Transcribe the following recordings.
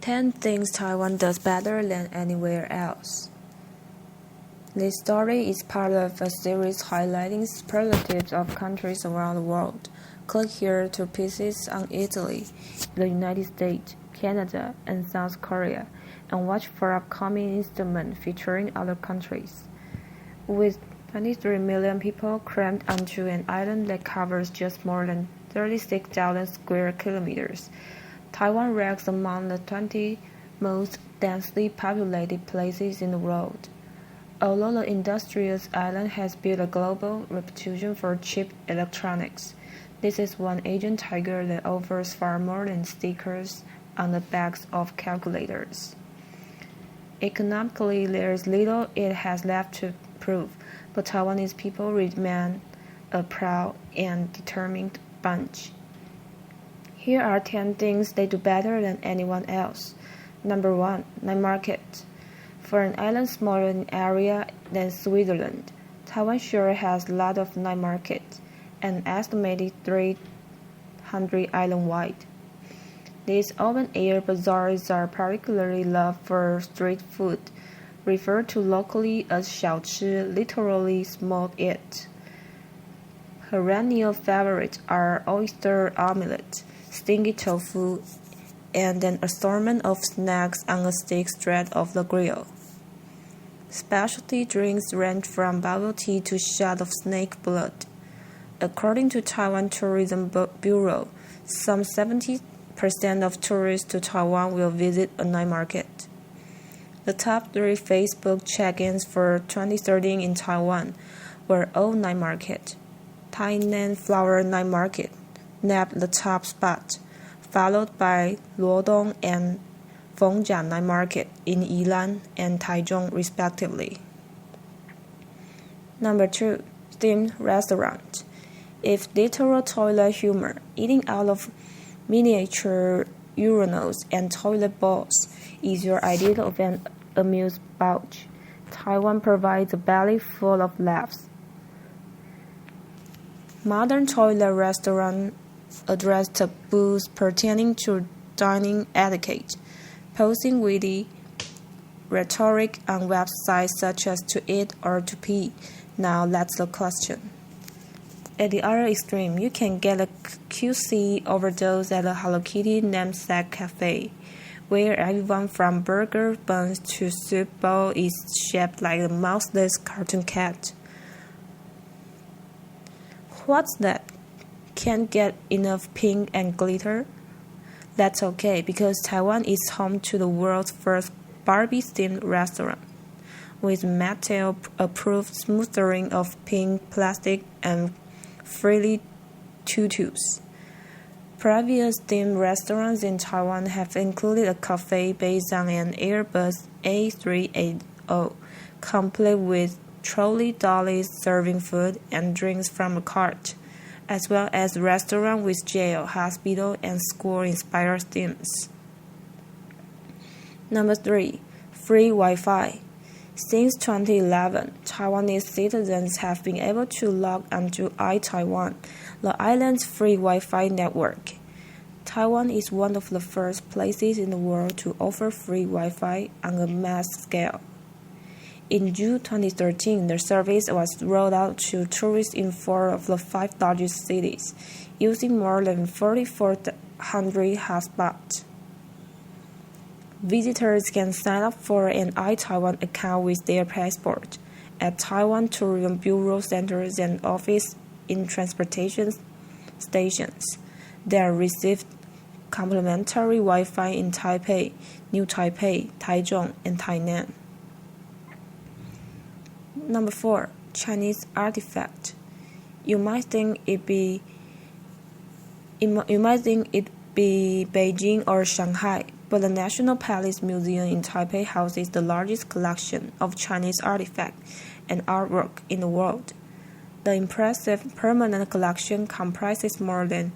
10 things Taiwan does better than anywhere else. This story is part of a series highlighting superlatives of countries around the world. Click here to pieces on Italy, the United States, Canada, and South Korea, and watch for upcoming installments featuring other countries. With 23 million people crammed onto an island that covers just more than 36,000 square kilometers, Taiwan ranks among the 20 most densely populated places in the world. Although the industrious island has built a global reputation for cheap electronics, this is one Asian tiger that offers far more than stickers on the backs of calculators. Economically, there is little it has left to prove, but Taiwanese people remain a proud and determined bunch. Here are 10 things they do better than anyone else. Number 1. Night market. For an island smaller in area than Switzerland, Taiwan sure has a lot of night markets, an estimated 300 island-wide. These open-air bazaars are particularly loved for street food, referred to locally as 小吃, literally small eat. Perennial favorites are oyster omelette, stinky tofu, and an assortment of snacks on a stick straight off the grill. Specialty drinks range from bubble tea to shot of snake blood. According to Taiwan Tourism Bureau, some 70% of tourists to Taiwan will visit a night market. The top 3 Facebook check-ins for 2013 in Taiwan were all night market. Tainan Flower Night Market nabbed the top spot, followed by Luodong and Fengjia Night Market in Yilan and Taichung respectively. Number 2. Themed restaurant. If literal toilet humor, eating out of miniature urinals and toilet bowls is your idea of an amuse-bouche, Taiwan provides a belly full of laughs. Modern toilet restaurants address taboos pertaining to dining etiquette, posing witty rhetoric on websites such as To Eat or To Pee. Now that's the question. At the other extreme, you can get a QC overdose at a Hello Kitty namesake cafe, where everyone from burger buns to soup bowl is shaped like a mouseless cartoon cat. What's that? Can't get enough pink and glitter? That's okay, because Taiwan is home to the world's first Barbie-themed restaurant, with Mattel-approved smoothering of pink plastic and frilly tutus. Previous themed restaurants in Taiwan have included a cafe based on an Airbus A380, complete with trolley dollies serving food and drinks from a cart, as well as restaurants with jail, hospital, and school-inspired themes. Number 3. Free Wi-Fi. Since 2011, Taiwanese citizens have been able to log onto iTaiwan, the island's free Wi-Fi network. Taiwan is one of the first places in the world to offer free Wi-Fi on a mass scale. In June 2013, the service was rolled out to tourists in 4 of the 5 largest cities, using more than 4,400 hotspots. Visitors can sign up for an iTaiwan account with their passport at Taiwan Tourism Bureau centers and offices in transportation stations. They receive complimentary Wi-Fi in Taipei, New Taipei, Taichung, and Tainan. Number 4. Chinese artifact. You might think it be Beijing or Shanghai, but the National Palace Museum in Taipei houses the largest collection of Chinese artifacts and artwork in the world. The impressive permanent collection comprises more than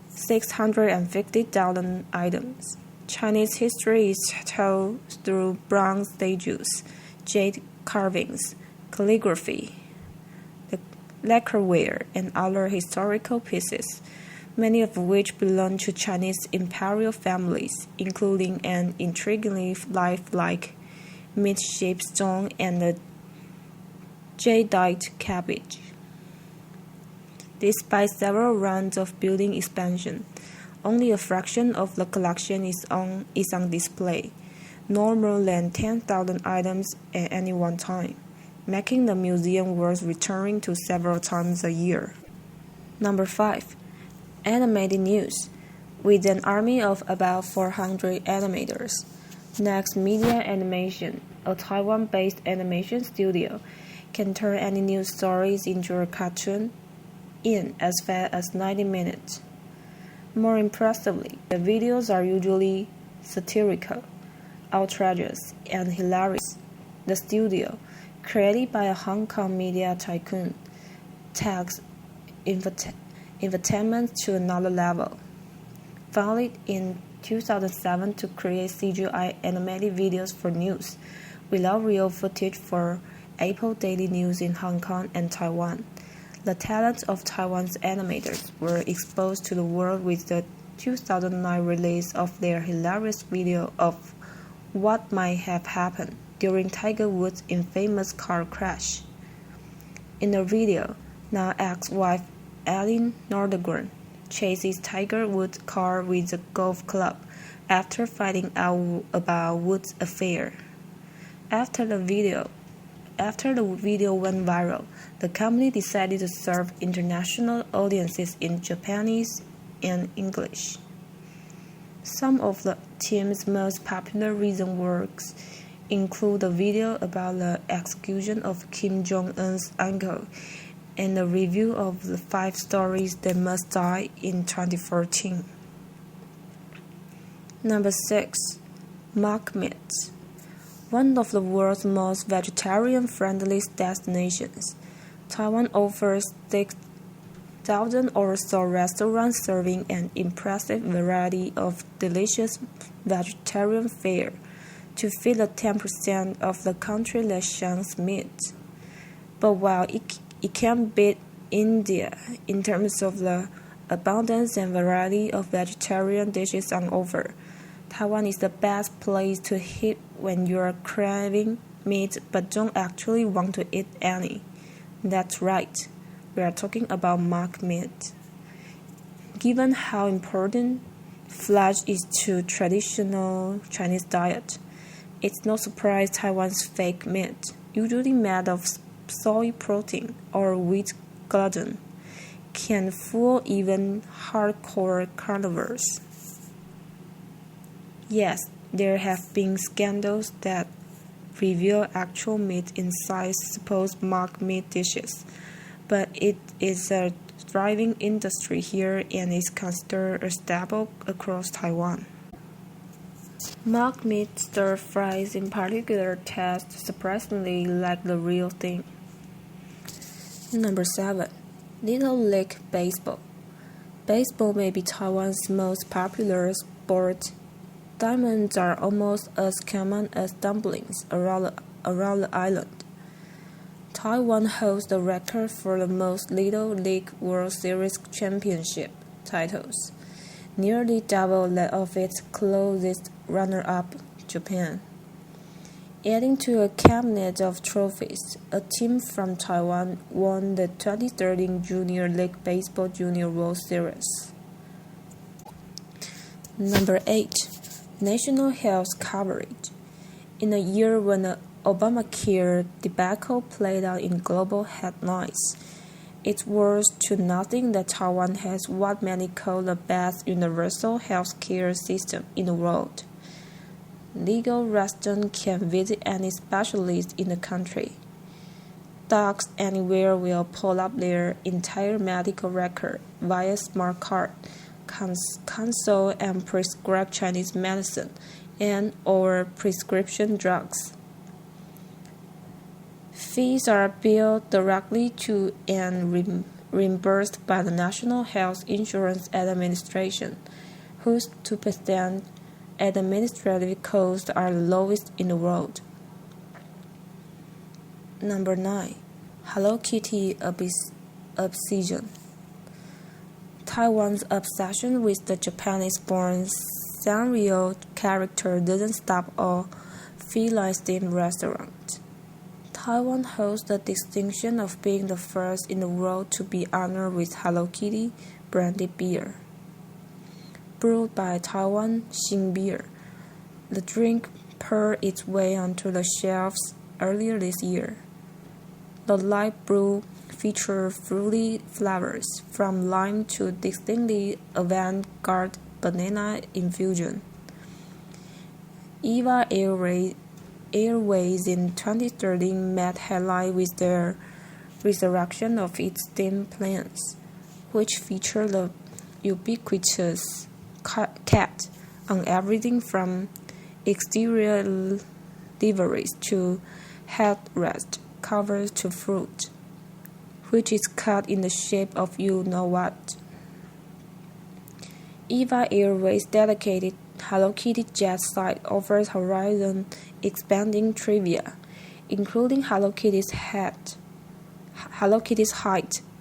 650,000 items. Chinese history is told through bronze statues, jade carvings, calligraphy, lacquerware, and other historical pieces. many of which belong to Chinese imperial families, including an intriguingly lifelike mid-shaped stone and a jadeite cabbage. Despite several rounds of building expansion, only a fraction of the collection is on display, no more than 10,000 items at any one time, making the museum worth returning to several times a year. Number 5. Animated news. With an army of about 400 animators, Next Media Animation, a Taiwan-based animation studio, can turn any news stories into a cartoon in as fast as 90 minutes. More impressively, the videos are usually satirical, outrageous, and hilarious. The studio, created by a Hong Kong media tycoon, takes entertainment to another level. Founded in 2007 to create CGI animated videos for news, without real footage for Apple Daily News in Hong Kong and Taiwan. The talents of Taiwan's animators were exposed to the world with the 2009 release of their hilarious video of what might have happened during Tiger Woods' infamous car crash. In the video, now ex-wife Eileen Nordegren chases Tiger Woods' car with a golf club after finding out about Woods' affair. After the video went viral, the company decided to serve international audiences in Japanese and English. Some of the team's most popular recent works include the video about the execution of Kim Jong-un's uncle and a review of the 5 stories that must die in 2014. Number 6. Mock meat. One of the world's most vegetarian-friendly destinations, Taiwan offers 6,000 or so restaurants serving an impressive variety of delicious vegetarian fare to feed the 10% of the country that shuns meat. But while it can beat India in terms of the abundance and variety of vegetarian dishes on offer, Taiwan is the best place to hit when you're craving meat but don't actually want to eat any. That's right, we are talking about mock meat. Given how important flesh is to traditional Chinese diet, it's no surprise Taiwan's fake meat, usually made of soy protein or wheat gluten, can fool even hardcore carnivores. Yes, there have been scandals that reveal actual meat inside supposed mock meat dishes, but it is a thriving industry here and is considered a staple across Taiwan. Mock meat stir fries in particular taste surprisingly like the real thing. Number 7. Little League Baseball. Baseball may be Taiwan's most popular sport. Diamonds are almost as common as dumplings around the island. Taiwan holds the record for the most Little League World Series championship titles, nearly double that of its closest runner-up, Japan. Adding to a cabinet of trophies, a team from Taiwan won the 2013 Junior League Baseball Junior World Series. Number 8. National health coverage. In a year when the Obamacare debacle played out in global headlines, it's worth to nothing that Taiwan has what many call the best universal health care system in the world. Legal residents can visit any specialist in the country. Docs anywhere will pull up their entire medical record via smart card, consult and prescribe Chinese medicine and or prescription drugs. Fees are billed directly to and reimbursed by the National Health Insurance Administration, whose 2% administrative costs are the lowest in the world. Number 9. Hello Kitty obsession. Taiwan's obsession with the Japanese-born Sanrio character doesn't stop at feline-themed restaurants. Taiwan holds the distinction of being the first in the world to be honored with Hello Kitty branded beer. Brewed by Taiwan Xin Beer, the drink poured its way onto the shelves earlier this year. The light brew featured fruity flavors, from lime to distinctly avant-garde banana infusion. EVA Airways in 2013 made headline with their resurrection of its theme plans, which featured the ubiquitous cat on everything from exterior liveries to headrest covers to fruit, which is cut in the shape of you-know-what. EVA Airways' dedicated Hello Kitty Jet site offers horizon-expanding trivia, including Hello Kitty's height,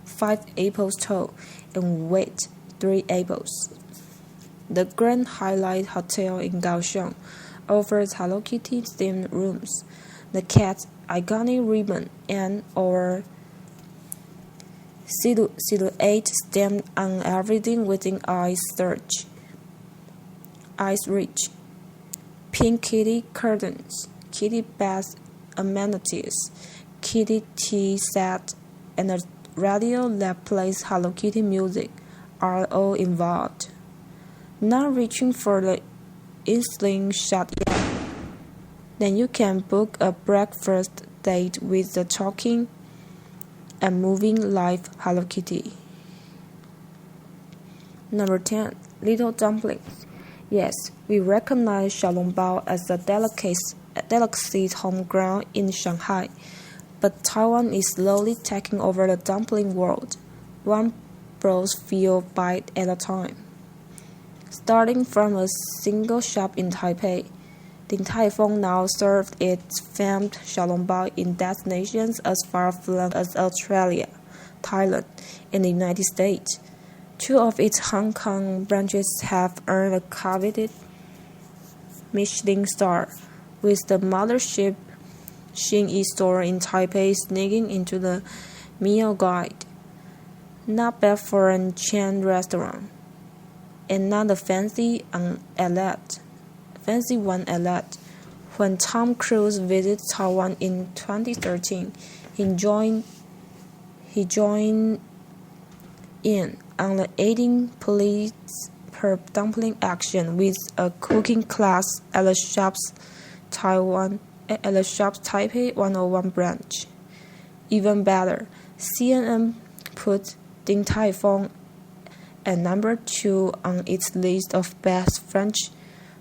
5 apples tall, and weight, 3 apples. The Grand Highlight Hotel in Kaohsiung offers Hello Kitty-themed rooms, the cat's iconic ribbon, and our silhouette stamped on everything within eyes reach. Pink kitty curtains, kitty bath amenities, kitty tea set, and a radio that plays Hello Kitty music are all involved. Not reaching for the instant shot yet? Then you can book a breakfast date with the talking and moving live Hello Kitty. Number 10. Little dumplings. Yes, we recognize xiaolongbao as a delicacy homegrown in Shanghai, but Taiwan is slowly taking over the dumpling world, one brownfield bite at a time. Starting from a single shop in Taipei, Din Tai Fung now serves its famed xiaolongbao in destinations as far-flung as Australia, Thailand, and the United States. 2 of its Hong Kong branches have earned a coveted Michelin star, with the mothership Xinyi store in Taipei sneaking into the meal guide. Not bad for a chain restaurant, and not a fancy one at that. When Tom Cruise visited Taiwan in 2013, he joined in on the 18 police per dumpling action with a cooking class at the shop's Taipei 101 branch. Even better, CNN put Din Tai Fung at number 2 on its list of best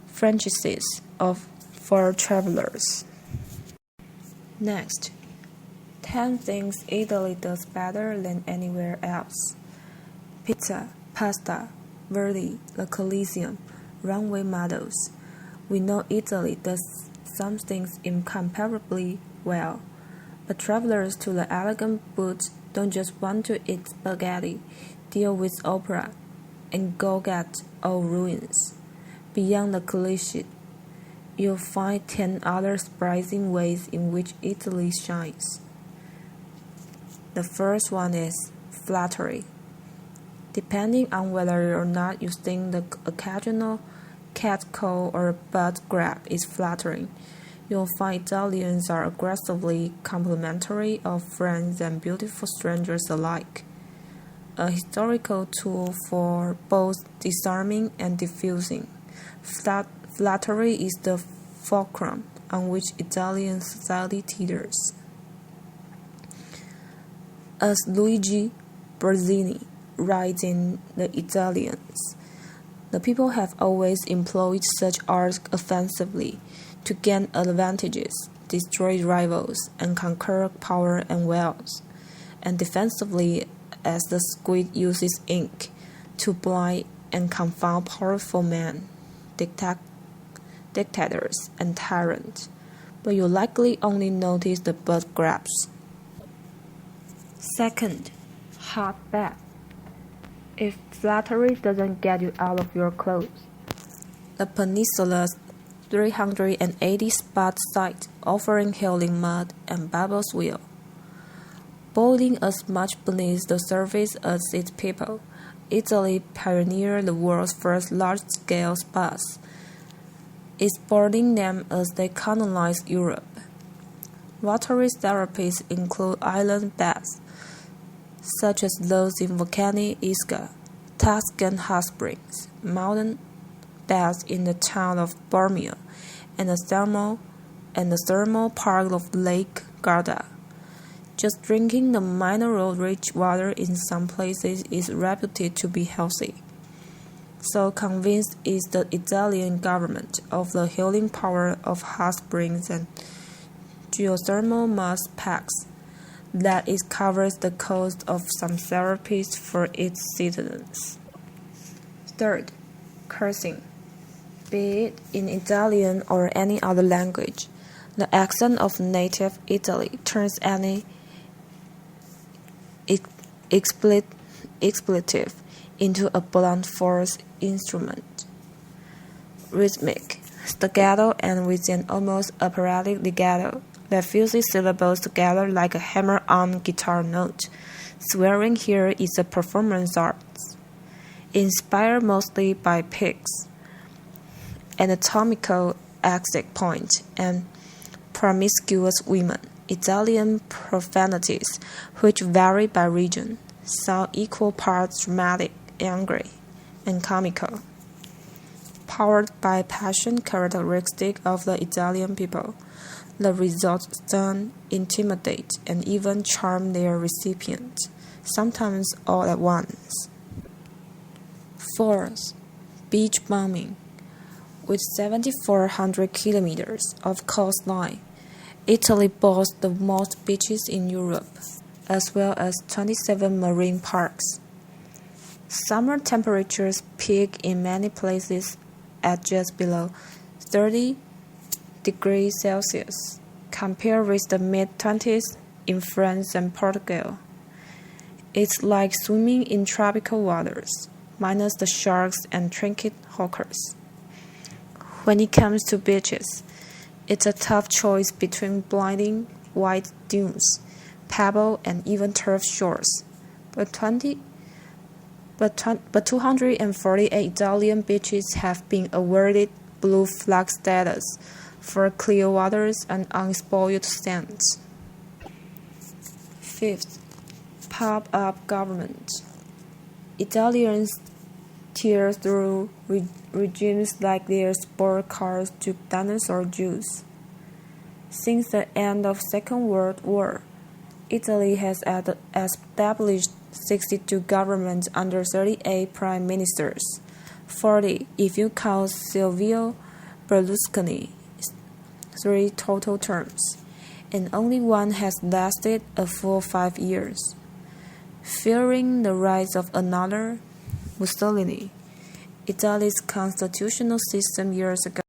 franchises for travelers. Next, 10 things Italy does better than anywhere else. Pizza, pasta, Verdi, the Coliseum, runway models. We know Italy does some things incomparably well, but travelers to the elegant boots don't just want to eat spaghetti, deal with opera, and go get old ruins. Beyond the cliché, you'll find 10 other surprising ways in which Italy shines. The first one is flattery. Depending on whether or not you think the occasional catcall or butt grab is flattering, you'll find Italians are aggressively complimentary of friends and beautiful strangers alike. A historical tool for both disarming and diffusing. Flattery is the fulcrum on which Italian society teeters. As Luigi Barzini writes in The Italians, the people have always employed such art offensively to gain advantages, destroy rivals, and conquer power and wealth, and defensively as the squid uses ink to blind and confound powerful men, dictators, and tyrants, but you likely only notice the butt grabs. Second, hot bath. if flattery doesn't get you out of your clothes. The peninsula's 380-spot site offering healing mud and bubbles will, boiling as much beneath the surface as its people, Italy pioneered the world's first large-scale spas, exporting them as they colonized Europe. Watery therapies include island baths, such as those in volcanic Ischia, Tuscan hot springs, mountain baths in the town of Bormio, and the thermal park of Lake Garda. Just drinking the mineral-rich water in some places is reputed to be healthy. So convinced is the Italian government of the healing power of hot springs and geothermal mud packs that it covers the cost of some therapies for its citizens. Third, cursing. Be it in Italian or any other language, the accent of native Italy turns any expletive into a blunt force instrument. Rhythmic, staccato, and with an almost operatic legato that fuses syllables together like a hammer-on guitar note. Swearing here is a performance art. Inspired mostly by pigs, anatomical exit point, and promiscuous women, Italian profanities, which vary by region, sound equal parts dramatic, angry, and comical. Powered by passion characteristic of the Italian people, the results stun, intimidate, and even charm their recipients, sometimes all at once. Fourth, beach bombing. With 7,400 kilometers of coastline, Italy boasts the most beaches in Europe, as well as 27 marine parks. Summer temperatures peak in many places at just below 30 degrees Celsius, compared with the mid-20s in France and Portugal. It's like swimming in tropical waters, minus the sharks and trinket hawkers. When it comes to beaches, it's a tough choice between blinding white dunes, pebble, and even turf shores. But 248 Italian beaches have been awarded blue flag status for clear waters and unspoiled sands. Fifth, pop-up government. Italians tear through regimes like their sport cars to dinosaur juice. Since the end of Second World War, Italy has established 62 governments under 38 prime ministers, 40 if you count Silvio Berlusconi's 3 total terms, and only one has lasted a full 5 years. Fearing the rise of another, Mussolini, Italy's constitutional system years ago